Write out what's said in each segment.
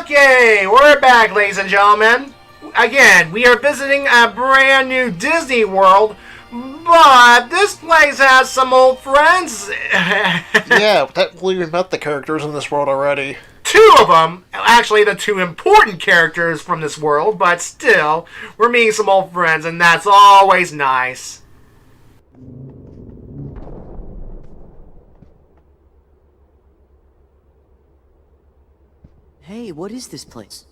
Okay, we're back, ladies and gentlemen. Again, we are visiting a brand new Disney World, but this place has some old friends. Yeah, technically we've met the characters in this world already. Two of them, actually the two important characters from this world, but still, we're meeting some old friends, and that's always nice. Hey, what is this place?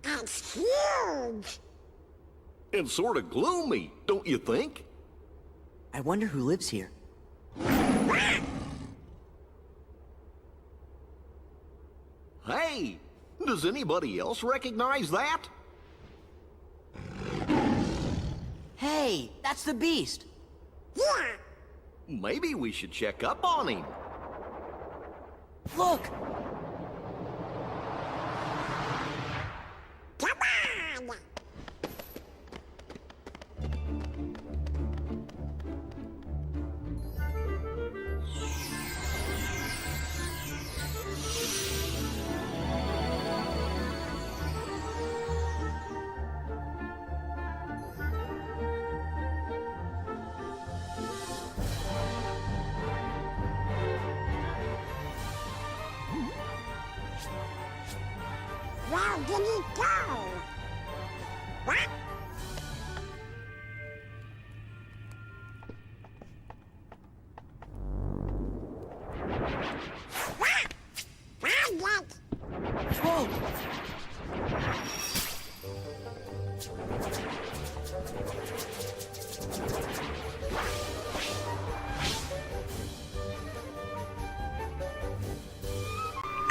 It's huge! And sort of gloomy, don't you think? I wonder who lives here. Hey, does anybody else recognize that? Hey, that's the Beast! Yeah! Maybe we should check up on him. Look! Come on! Where did he go? What? What? Found it! Whoa!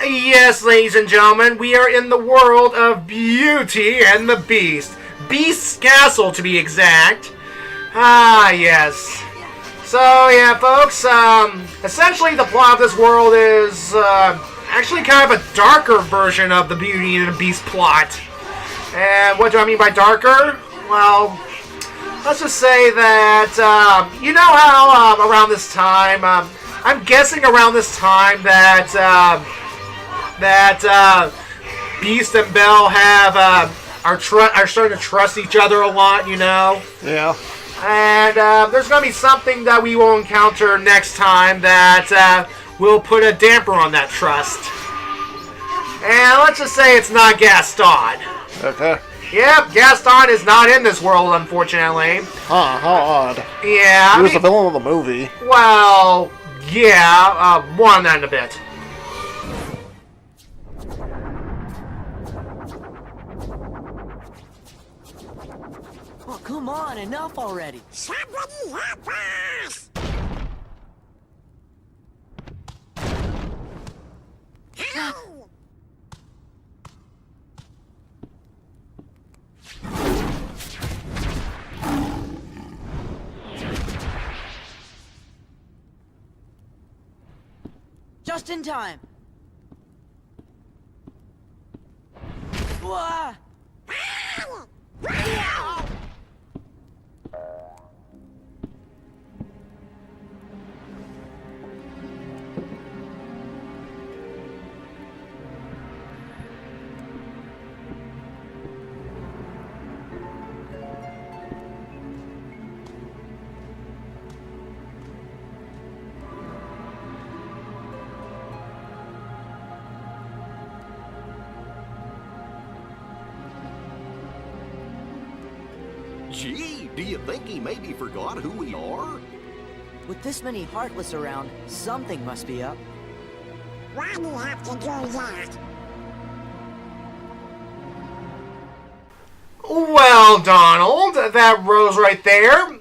Yes, ladies and gentlemen, we are in the world of Beauty and the Beast. Beast's Castle, to be exact. Ah, yes. So, yeah, folks, essentially the plot of this world is, actually kind of a darker version of the Beauty and the Beast plot. And what do I mean by darker? Well, let's just say that, you know how, around this time, I'm guessing around this time that Beast and Belle have are starting to trust each other a lot, you know. Yeah. And there's going to be something that we will encounter next time that will put a damper on that trust. And let's just say it's not Gaston. Okay. Yep, Gaston is not in this world, unfortunately. Huh, how odd. Yeah. He was the villain of the movie. Well, yeah, more on that in a bit. Oh, come on, enough already! Somebody help us! Ow! Just in time! Wah! Ow! Gee, do you think he maybe forgot who we are? With this many Heartless around, something must be up. Why do you have to do that? Well, Donald, that rose right there.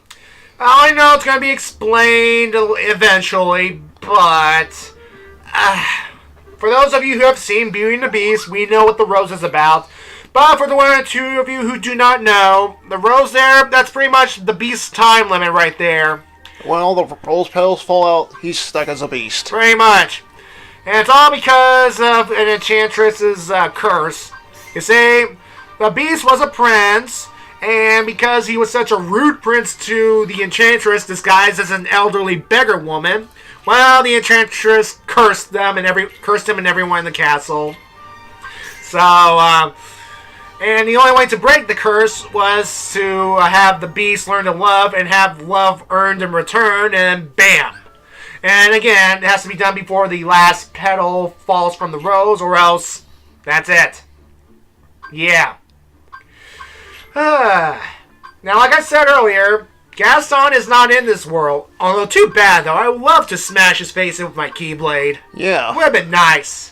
I know it's going to be explained eventually, but for those of you who have seen Beauty and the Beast, we know what the rose is about. But for the one or two of you who do not know, the rose there, that's pretty much the Beast's time limit right there. When all the rose petals fall out, he's stuck as a beast. Pretty much. And it's all because of an enchantress's curse. You see, the Beast was a prince, and because he was such a rude prince to the enchantress disguised as an elderly beggar woman, well, the enchantress cursed him and everyone in the castle. So, and the only way to break the curse was to have the beast learn to love and have love earned in return, and bam. And again, it has to be done before the last petal falls from the rose, or else that's it. Yeah. Now, like I said earlier, Gaston is not in this world. Although, too bad, though. I would love to smash his face in with my Keyblade. Yeah. It would have been nice.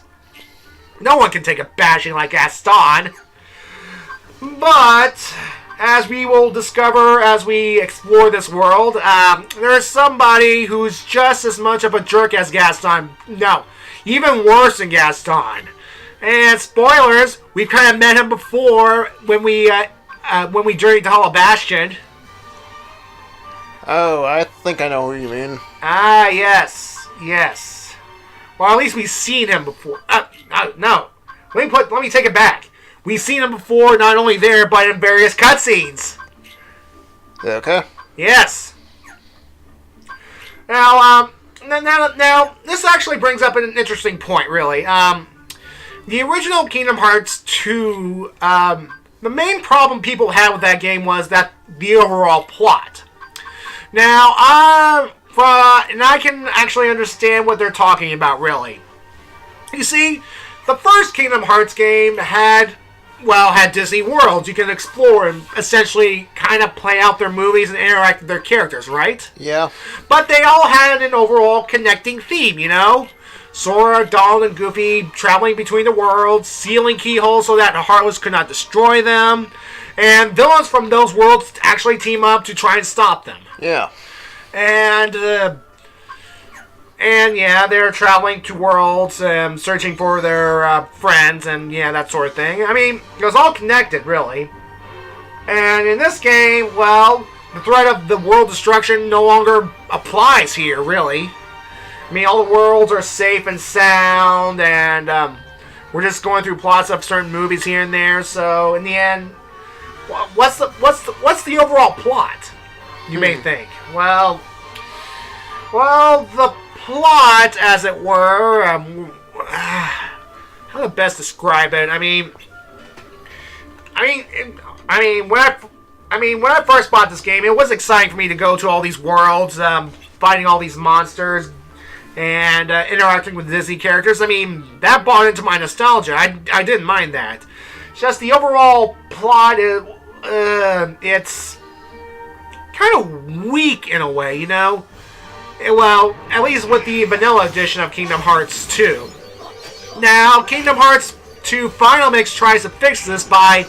No one can take a bashing like Gaston. But, as we will discover as we explore this world, there is somebody who's just as much of a jerk as Gaston. No, even worse than Gaston. And spoilers, we've kind of met him before when we journeyed to Hollow Bastion. Oh, I think I know who you mean. Ah, yes. Well, at least we've seen him before. No. Let me take it back. We've seen him before, not only there, but in various cutscenes. Okay. Yes. Now, this actually brings up an interesting point, really. The original Kingdom Hearts 2, the main problem people had with that game was that the overall plot. Now, and I can actually understand what they're talking about, really. You see, the first Kingdom Hearts game had Disney worlds you can explore and essentially kind of play out their movies and interact with their characters, right? Yeah. But they all had an overall connecting theme, you know? Sora, Donald, and Goofy traveling between the worlds, sealing keyholes so that the Heartless could not destroy them, and villains from those worlds actually team up to try and stop them. Yeah. And yeah, they're traveling to worlds, searching for their friends, and yeah, that sort of thing. I mean, it was all connected, really. And in this game, well, the threat of the world destruction no longer applies here, really. I mean, all the worlds are safe and sound, and we're just going through plots of certain movies here and there. So, in the end, what's the overall plot? You may think. Well, the plot, as it were, how to best describe it? I mean, when I first bought this game, it was exciting for me to go to all these worlds, fighting all these monsters, and interacting with Disney characters. I mean, that brought into my nostalgia. I didn't mind that. It's just the overall plot, it's kind of weak in a way, you know? Well, at least with the vanilla edition of Kingdom Hearts 2. Now, Kingdom Hearts 2 Final Mix tries to fix this by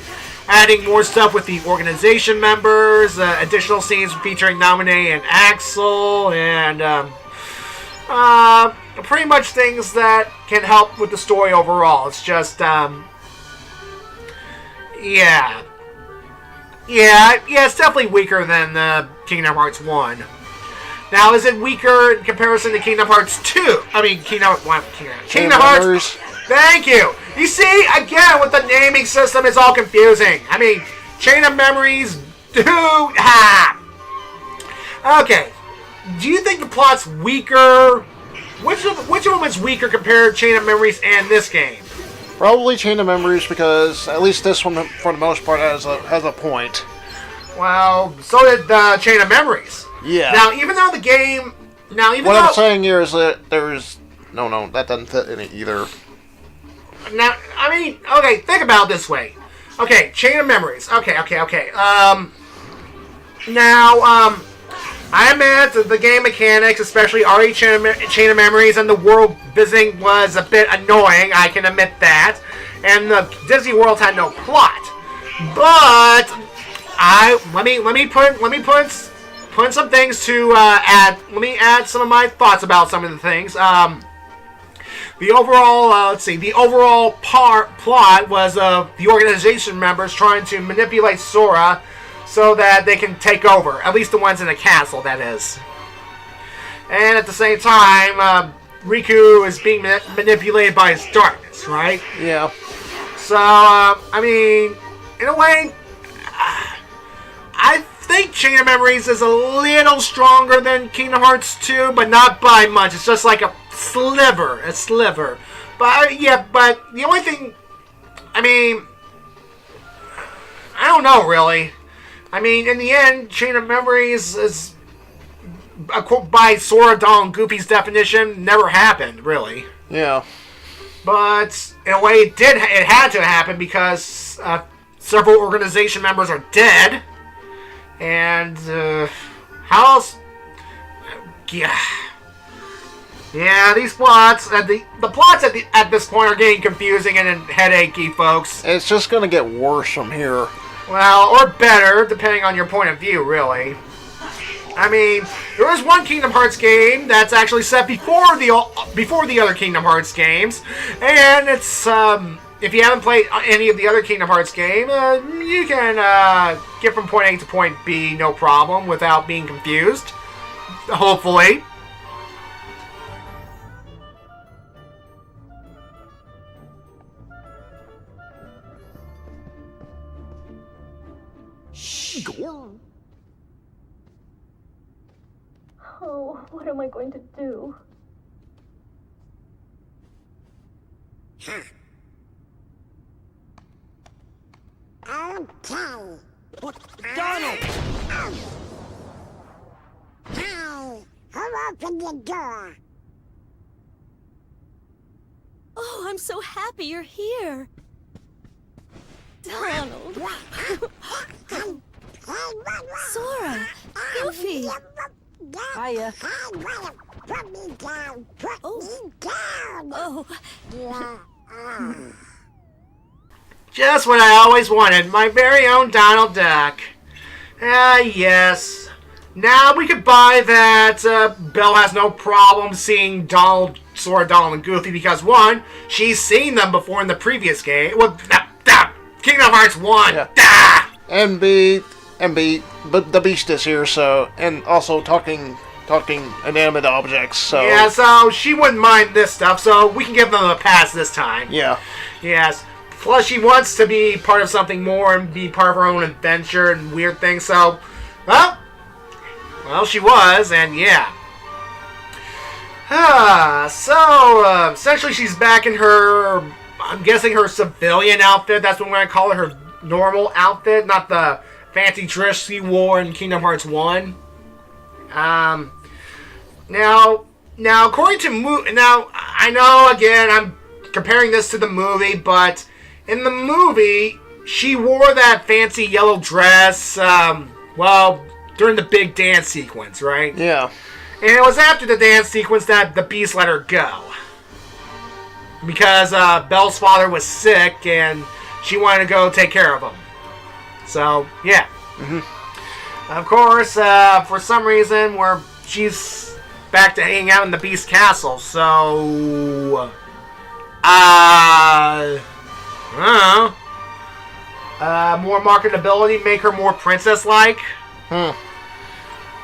adding more stuff with the organization members, additional scenes featuring Naminé and Axel, and pretty much things that can help with the story overall. It's just, yeah, it's definitely weaker than Kingdom Hearts 1. Now, is it weaker in comparison to Kingdom Hearts 2? I mean, Kingdom Hearts. Thank you. You see, again, with the naming system, it's all confusing. I mean, Chain of Memories, dude. Okay. Do you think the plot's weaker? Which of them is weaker compared to Chain of Memories and this game? Probably Chain of Memories, because at least this one, for the most part, has a point. Well, so did Chain of Memories. Yeah. Now, even though the game... What I'm saying here is that there's... No, that doesn't fit in it either. Now, I mean, okay, think about it this way. Okay, Chain of Memories. Okay. Now, I admit that the game mechanics, especially RE Chain of Memories and the world visiting, was a bit annoying. I can admit that. And the Disney World had no plot. But let me put some things to add. Let me add some of my thoughts about some of the things. The overall, the overall plot was the organization members trying to manipulate Sora so that they can take over. At least the ones in the castle, that is. And at the same time, Riku is being manipulated by his darkness, right? Yeah. So, I mean, in a way, I think Chain of Memories is a little stronger than Kingdom Hearts 2, but not by much. It's just like a sliver. But, yeah, but the only thing I mean, I don't know, really. I mean, in the end, Chain of Memories is, by Sora, Donald, and Goofy's definition, never happened, really. Yeah. But in a way, it had to happen because several organization members are dead, and how else? Yeah, these plots the plots at this point are getting confusing and headachy, folks. It's just gonna get worse from here. Well, or better, depending on your point of view, really. I mean, there is one Kingdom Hearts game that's actually set before the other Kingdom Hearts games, and it's if you haven't played any of the other Kingdom Hearts game, you can get from point A to point B no problem without being confused. Hopefully. Gorn. Oh, what am I going to do? Okay. What? Donald! Hi. Who opened the door? Oh, I'm so happy you're here. Donald. Sora. Goofy. Hiya. Put me down. Put Oh. me down. Oh, Yeah. Just what I always wanted, my very own Donald Duck. Ah, yes. Now we could buy that Belle has no problem seeing Donald, Sora, Donald, and Goofy because, one, she's seen them before in the previous game. Well, Kingdom Hearts 1. Yeah. And but the Beast is here, so, and also talking inanimate objects, so. Yeah, so she wouldn't mind this stuff, so we can give them a pass this time. Yeah. Yes. Plus, she wants to be part of something more and be part of her own adventure and weird things, so, well, she was, and yeah. So, essentially she's back in her, I'm guessing her civilian outfit. That's what we're going to call her normal outfit, not the fancy dress she wore in Kingdom Hearts 1. Now, according to now, I know, again, I'm comparing this to the movie, but in the movie, she wore that fancy yellow dress, during the big dance sequence, right? Yeah. And it was after the dance sequence that the Beast let her go. Because Belle's father was sick and she wanted to go take care of him. So, yeah. Of course, for some reason, she's back to hanging out in the Beast Castle, so... I don't know. More marketability, make her more princess-like.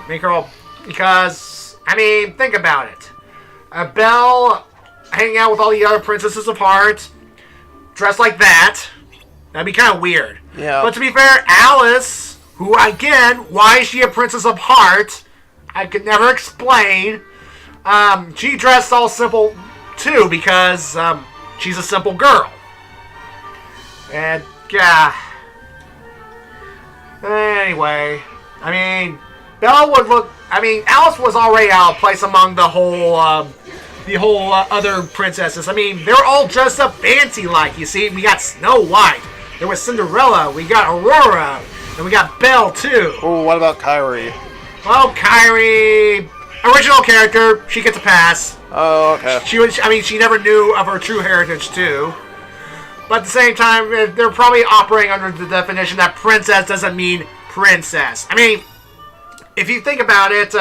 Make her all... Because, I mean, think about it. Belle hanging out with all the other princesses of Heart, dressed like that, that'd be kind of weird. Yeah. But to be fair, Alice, who, again, why is she a princess of Heart? I could never explain. She dressed all simple, too, because, she's a simple girl. And, yeah. Anyway, I mean, Belle would look... I mean, Alice was already out of place among the whole other princesses. I mean, they're all dressed up fancy-like, you see. We got Snow White. There was Cinderella. We got Aurora. And we got Belle, too. Oh, what about Kyrie? Well, Kyrie... Original character. She gets a pass. Oh, okay. She never knew of her true heritage, too. But at the same time, they're probably operating under the definition that princess doesn't mean princess. I mean, if you think about it,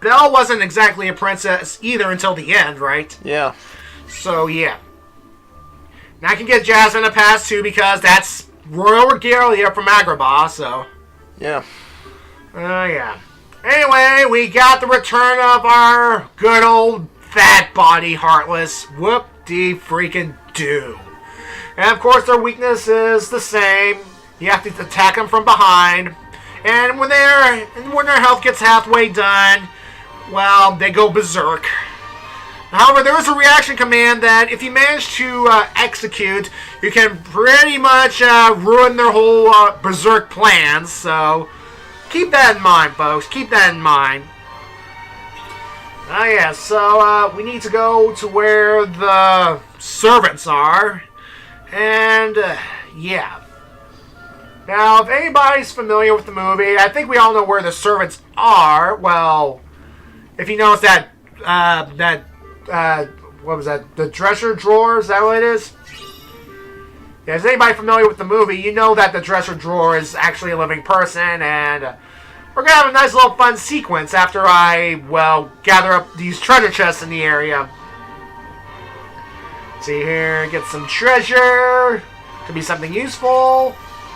Belle wasn't exactly a princess either until the end, right? Yeah. So, yeah. Now I can get Jasmine a pass, too, because that's royal regalia from Agrabah, so... Yeah. Yeah. Anyway, we got the return of our good old fat body Heartless. Whoop-de-freaking-do. And, of course, their weakness is the same. You have to attack them from behind. And when their health gets halfway done, well, they go berserk. However, there is a reaction command that if you manage to execute, you can pretty much ruin their whole berserk plans. So keep that in mind, folks. Keep that in mind. Yeah, so we need to go to where the servants are. And, yeah. Now, if anybody's familiar with the movie, I think we all know where the servants are. Well, if you notice that, what was that? The dresser drawer? Is that what it is? Yeah, is anybody familiar with the movie? You know that the dresser drawer is actually a living person, and we're gonna have a nice little fun sequence after I, well, gather up these treasure chests in the area. See here, get some treasure. Could be something useful.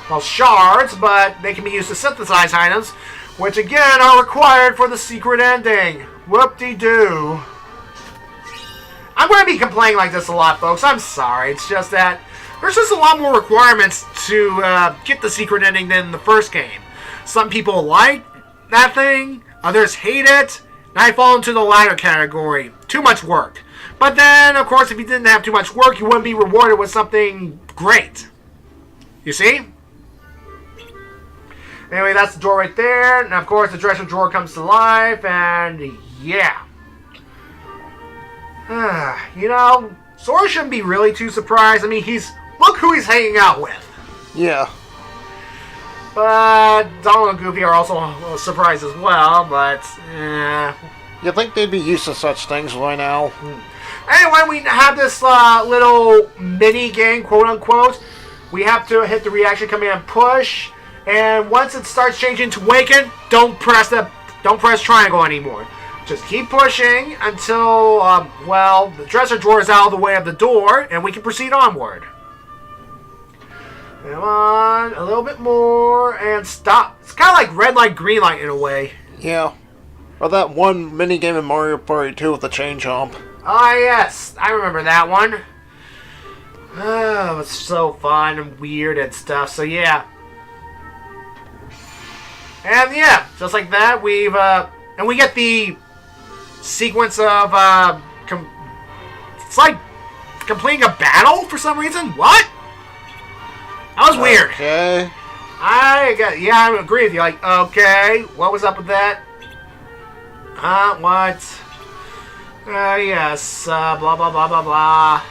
Well, shards, but they can be used to synthesize items, which again are required for the secret ending. Whoop-de-doo. I'm going to be complaining like this a lot, folks. I'm sorry. It's just that there's just a lot more requirements to get the secret ending than the first game. Some people like that thing, others hate it, and I fall into the latter category. Too much work. But then, of course, if you didn't have too much work, you wouldn't be rewarded with something great. You see? Anyway, that's the door right there. And, of course, the dresser drawer comes to life, and yeah. You know, Sora shouldn't be really too surprised. I mean, look who he's hanging out with. Yeah. But Donald and Goofy are also surprised as well, but, You'd think they'd be used to such things by now. Anyway, we have this little mini game, quote unquote. We have to hit the reaction command push, and once it starts changing to Waken, don't press triangle anymore. Just keep pushing until, well, the dresser drawer is out of the way of the door, and we can proceed onward. Come on, a little bit more, and stop. It's kind of like red light, green light in a way. Yeah. Or that one minigame in Mario Party 2 with the chain jump. Ah, yes, I remember that one. Oh, it was so fun and weird and stuff, so yeah. And yeah, just like that, and we get the sequence of, it's like completing a battle for some reason. What? That was weird. Okay. I agree with you. Like, okay, what was up with that? What? Yes, blah, blah, blah, blah, blah.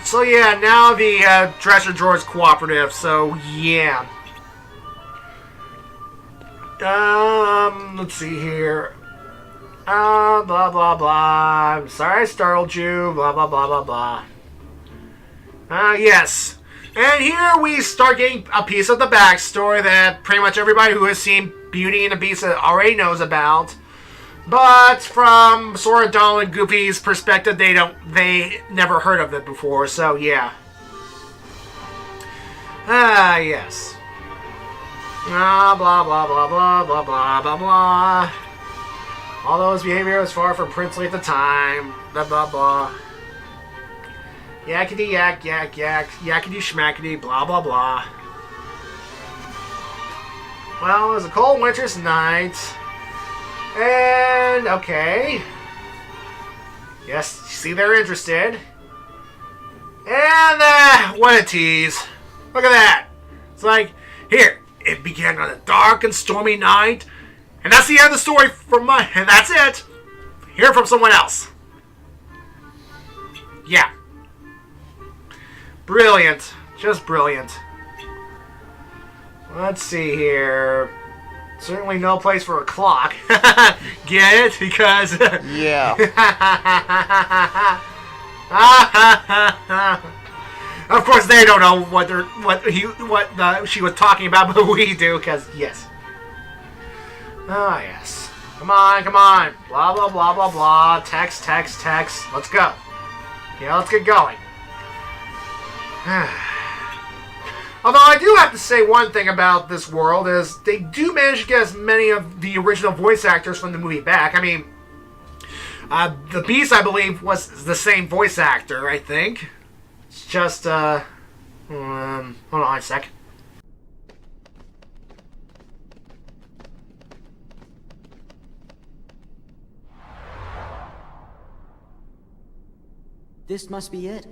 So yeah, now the dresser drawer is cooperative, so yeah. Let's see here. Blah, blah, blah. I'm sorry I startled you. Blah, blah, blah, blah, blah. Yes. And here we start getting a piece of the backstory that pretty much everybody who has seen Beauty and the Beast already knows about. But from Sora, Donald, and Goofy's perspective, they never heard of it before, so yeah. Yes. Blah, blah, blah, blah, blah, blah, blah, blah, blah. Although his behavior was far from princely at the time. Blah, blah, blah. Yakety yak, yak, yak, yakety schmackety, blah, blah, blah. Well, it was a cold winter's night. And, okay. Yes, see they're interested. And, what a tease. Look at that. It's like, here, it began on a dark and stormy night. And that's the end of the story and that's it. Hear from someone else. Yeah. Brilliant. Just brilliant. Let's see here. Certainly no place for a clock. Get it? Because... Yeah. Of course, they don't know what she was talking about, but we do, because, yes. Ah, yes. Come on, come on. Blah, blah, blah, blah, blah. Text, text, text. Let's go. Yeah, let's get going. Although I do have to say one thing about this world is they do manage to get as many of the original voice actors from the movie back. I mean, the Beast, I believe, was the same voice actor, I think. It's just, hold on a sec. This must be it.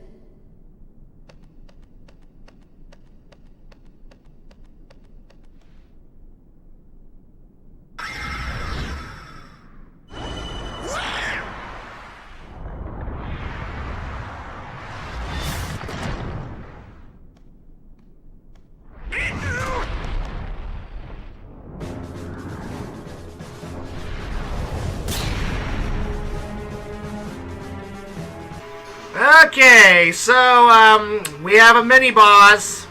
Okay, so, we have a mini-boss,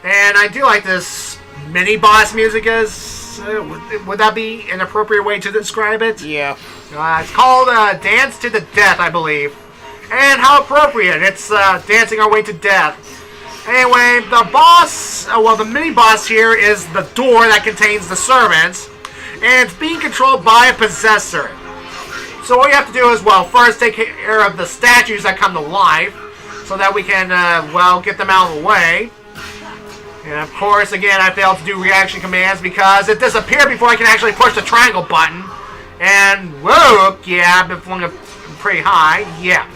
and I do like this mini-boss music as, would that be an appropriate way to describe it? Yeah. It's called, Dance to the Death, I believe. And how appropriate, it's, dancing our way to death. Anyway, the boss, well, the mini-boss here is the door that contains the servants, and it's being controlled by a possessor. So what you have to do is, well, first take care of the statues that come to life, so that we can, well, get them out of the way. And of course, again, I failed to do reaction commands because it disappeared before I can actually push the triangle button. And, whoa, yeah, I've been flung up pretty high, yeah.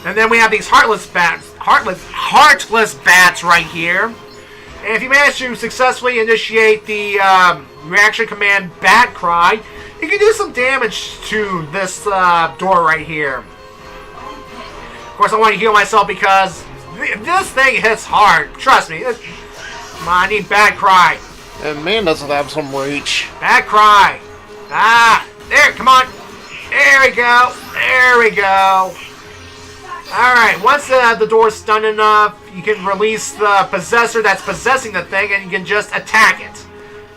And then we have these heartless bats right here. And if you manage to successfully initiate the reaction command Bat Cry, you can do some damage to this door right here. Of course, I want to heal myself because this thing hits hard. Trust me. Come on, I need Bat Cry. And man doesn't have some reach. Bat Cry. Ah, there, come on. There we go. There we go. Alright, once the door's stunned enough, you can release the possessor that's possessing the thing, and you can just attack it.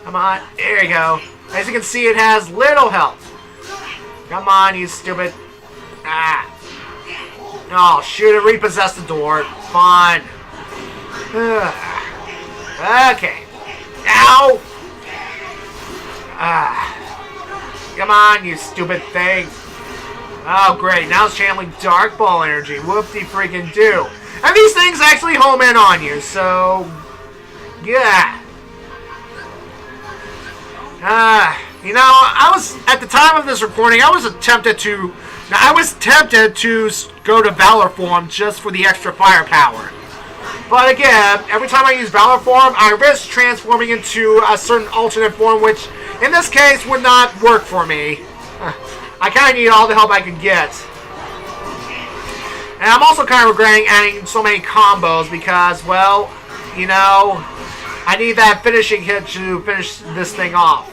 Come on, there you go. As you can see, it has little health. Come on, you stupid. Ah. Oh, shoot, it repossessed the door. Fine. Okay. Ow! Ah. Come on, you stupid thing. Oh, great. Now it's channeling Dark Ball energy. Whoop-de-freaking-do. And these things actually home in on you, so... yeah. You know, I was, at the time of this recording, I was tempted to go to Valor form just for the extra firepower. But again, every time I use Valor form, I risk transforming into a certain alternate form, which, in this case, would not work for me. I kind of need all the help I can get. And I'm also kind of regretting adding so many combos because, well, you know, I need that finishing hit to finish this thing off.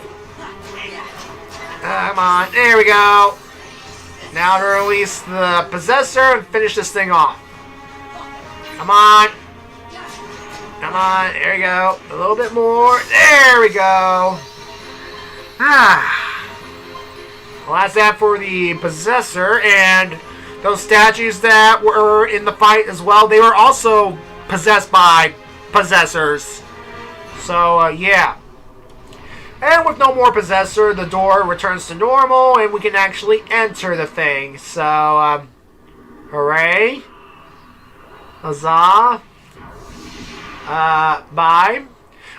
Come on, there we go. Now to release the possessor and finish this thing off. Come on. Come on, there we go. A little bit more. There we go. Well, that's that for the possessor, and those statues that were in the fight as well, they were also possessed by possessors. So, yeah. And with no more possessor, the door returns to normal, and we can actually enter the thing. So, hooray. Huzzah. Bye.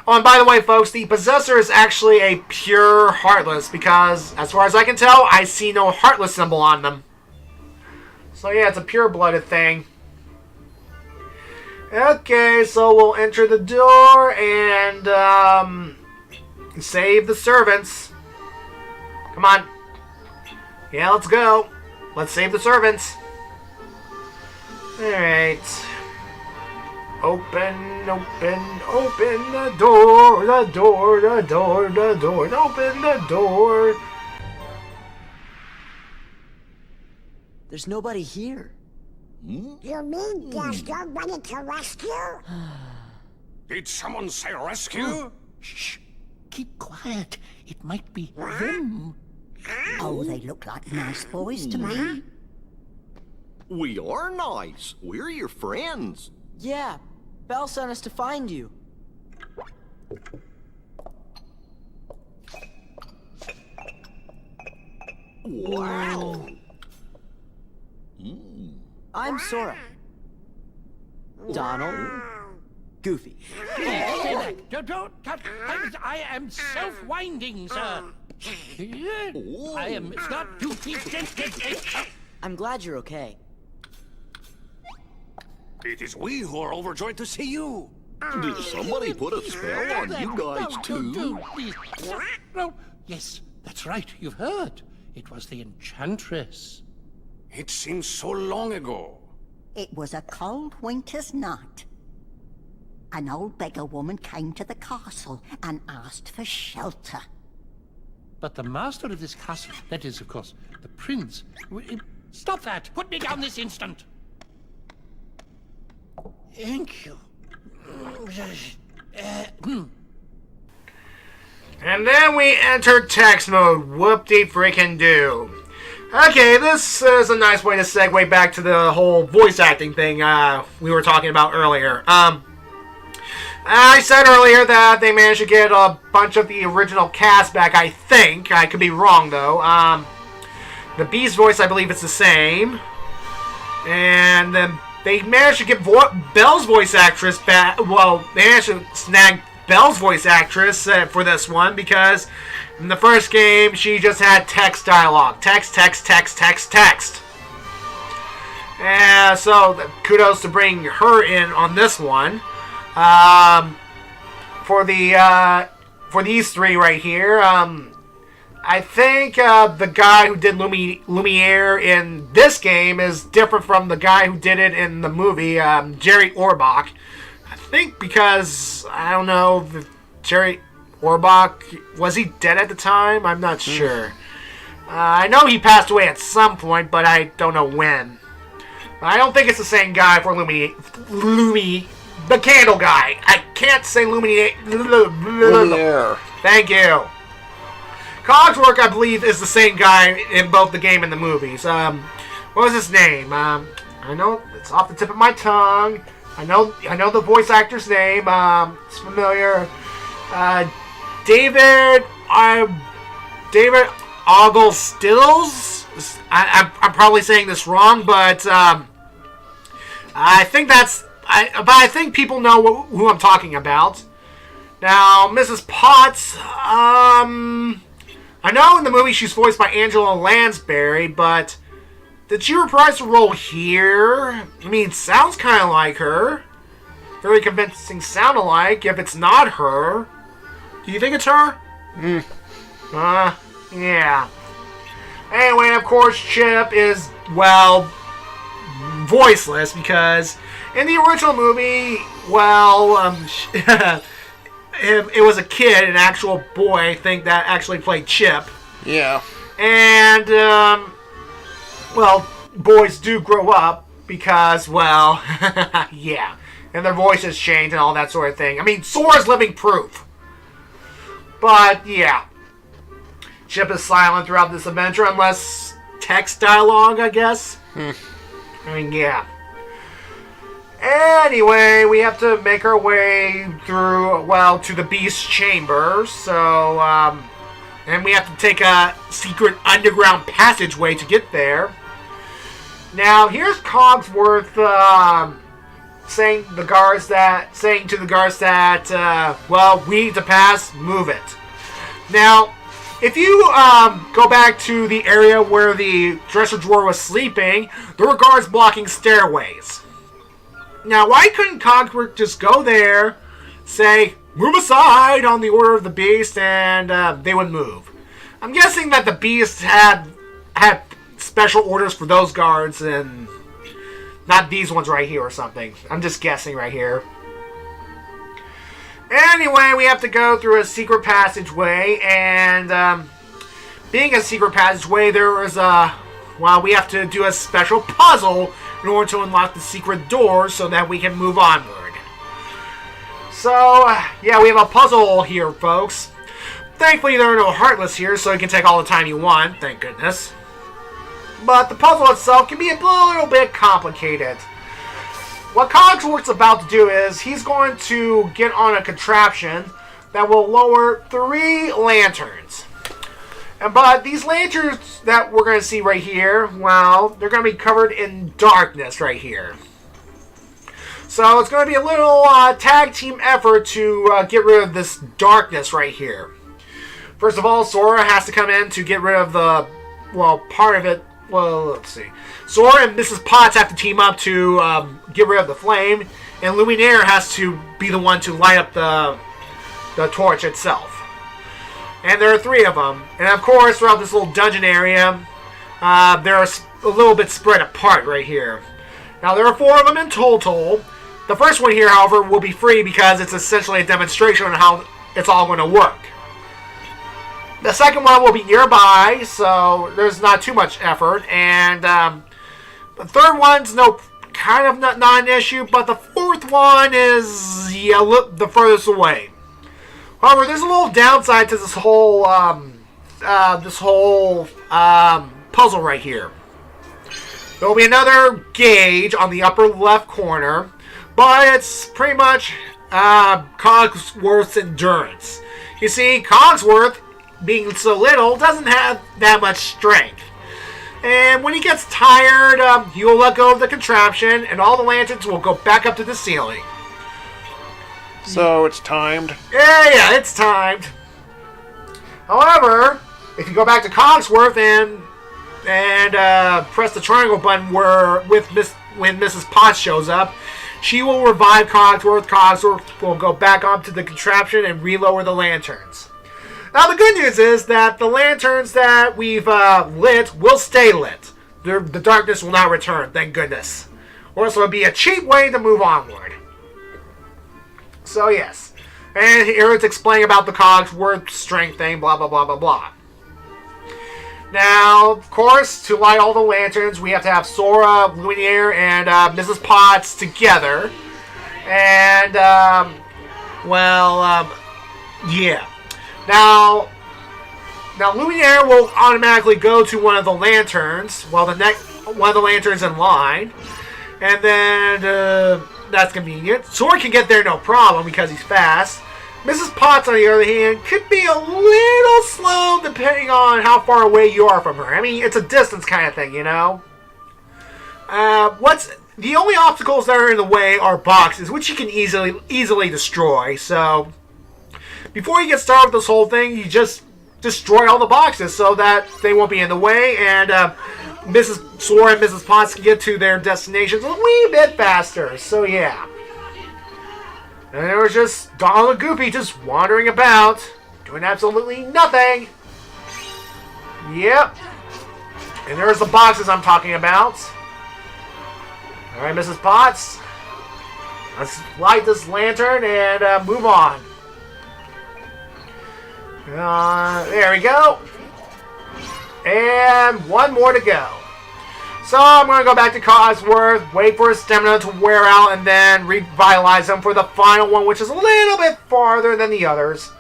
Oh, and by the way, folks, the possessor is actually a pure Heartless, because, as far as I can tell, I see no Heartless symbol on them. So, yeah, it's a pure-blooded thing. Okay, so we'll enter the door, and, save the servants. Come on. Yeah, let's go. Let's save the servants. Alright. Open, open, open the door, the door, the door, the door, open the door. There's nobody here. You mean there's nobody to rescue? Did someone say rescue? Shh. Keep quiet. It might be them. Oh, they look like nice boys to me. We are nice. We're your friends. Yeah, Belle sent us to find you. Wow. I'm Sora. Donald. Goofy. Don't. I am self-winding, sir. I am not too deep. I'm glad you're okay. It is we who are overjoyed to see you. Did somebody put a spell on you guys, too? Please. No. Yes, that's right. You've heard. It was the enchantress. It seems so long ago. It was a cold winter's night. An old beggar woman came to the castle and asked for shelter. But the master of this castle, that is, of course, the prince... Stop that! Put me down this instant! Thank you. And then we enter text mode. Whoop-de-freaking-do. Okay, this is a nice way to segue back to the whole voice acting thing we were talking about earlier. I said earlier that they managed to get a bunch of the original cast back, I think. I could be wrong, though. The Beast voice, I believe it's the same. And then they managed to get Belle's voice actress back. Well, they managed to snag Belle's voice actress for this one because in the first game, she just had text dialogue. Text, text, text, text, text. And so, kudos to bring her in on this one. For these three right here, I think the guy who did Lumiere in this game is different from the guy who did it in the movie, Jerry Orbach. I think because, I don't know, Jerry Orbach, was he dead at the time? I'm not sure. I know he passed away at some point, but I don't know when. I don't think it's the same guy for the candle guy. I can't say Lumiere. Thank you. Cogsworth, I believe, is the same guy in both the game and the movies. What was his name? I know it's off the tip of my tongue. I know the voice actor's name. It's familiar. David Ogle Stills. I'm probably saying this wrong, but I think that's. But I think people know who I'm talking about. Now, Mrs. Potts. I know in the movie she's voiced by Angela Lansbury, but did she reprise the role here? I mean, sounds kind of like her. Very convincing sound alike. If it's not her, do you think it's her? Yeah. Anyway, of course, Chip is, well, voiceless because in the original movie, well, it was a kid, an actual boy, I think, that actually played Chip. Yeah. And, well, boys do grow up because, well, yeah. And their voices change and all that sort of thing. I mean, Sora's living proof. But, yeah. Chip is silent throughout this adventure unless text dialogue, I guess. I mean, yeah. Anyway, we have to make our way through, well, to the Beast's chamber. So, and we have to take a secret underground passageway to get there. Now, here's Cogsworth saying to the guards that, well, we need to pass, move it. Now, if you go back to the area where the dresser drawer was sleeping, there were guards blocking stairways. Now, why couldn't Cogsworth just go there, say, move aside on the order of the Beast, and they would move? I'm guessing that the Beast had special orders for those guards, and not these ones right here or something. I'm just guessing right here. Anyway, we have to go through a secret passageway, and being a secret passageway, there is we have to do a special puzzle in order to unlock the secret door so that we can move onward. So, yeah, we have a puzzle here, folks. Thankfully, there are no Heartless here, so you can take all the time you want, thank goodness. But the puzzle itself can be a little bit complicated. What Cogsworth's about to do is, he's going to get on a contraption that will lower 3 lanterns. But these lanterns that we're going to see right here, well, they're going to be covered in darkness right here. So it's going to be a little tag team effort to get rid of this darkness right here. First of all, Sora has to come in to get rid of the, well, part of it. Well, let's see. Sora and Mrs. Potts have to team up to get rid of the flame, and Luminaire has to be the one to light up the torch itself. And there are 3 of them. And of course, throughout this little dungeon area, they're a little bit spread apart right here. Now, there are 4 of them in total. The first one here, however, will be free because it's essentially a demonstration on how it's all going to work. The second one will be nearby, so there's not too much effort. And the third one's kind of not an issue, but the 4th one is the furthest away. However, there's a little downside to this whole puzzle right here. There will be another gauge on the upper left corner, but it's pretty much Cogsworth's endurance. You see, Cogsworth, being so little, doesn't have that much strength. And when he gets tired, he will let go of the contraption, and all the lanterns will go back up to the ceiling. So it's timed? Yeah, it's timed. However, if you go back to Cogsworth and press the triangle button when Mrs. Potts shows up, she will revive Cogsworth. Cogsworth will go back onto the contraption and relower the lanterns. Now, the good news is that the lanterns that we've lit will stay lit. The darkness will not return, thank goodness. Or else it would be a cheap way to move onward. So, yes. And here it's explaining about the Cogsworth strength thing, blah, blah, blah, blah, blah. Now, of course, to light all the lanterns, we have to have Sora, Luminaire, and Mrs. Potts together. And, yeah. Now Luminaire will automatically go to one of the lanterns, while one of the lanterns in line. And then, that's convenient. Sora can get there no problem because he's fast. Mrs. Potts, on the other hand, could be a little slow depending on how far away you are from her. I mean, it's a distance kind of thing, you know? The only obstacles that are in the way are boxes, which you can easily destroy. So, before you get started with this whole thing, you just destroy all the boxes so that they won't be in the way, and Mrs. Sora and Mrs. Potts can get to their destinations a wee bit faster. So, yeah. And there was just Donald and Goofy just wandering about, doing absolutely nothing. Yep. And there's the boxes I'm talking about. Alright, Mrs. Potts. Let's light this lantern and move on. There we go. And one more to go. So I'm going to go back to Cogsworth, wait for his stamina to wear out, and then revitalize him for the final one, which is a little bit farther than the others.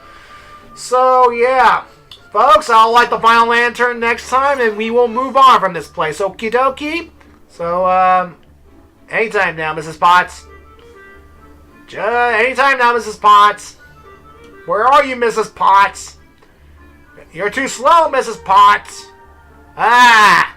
So, yeah. Folks, I'll light the final lantern next time, and we will move on from this place. Okie dokie. So, anytime now, Mrs. Potts. Anytime now, Mrs. Potts. Where are you, Mrs. Potts? You're too slow, Mrs. Potts. Ah!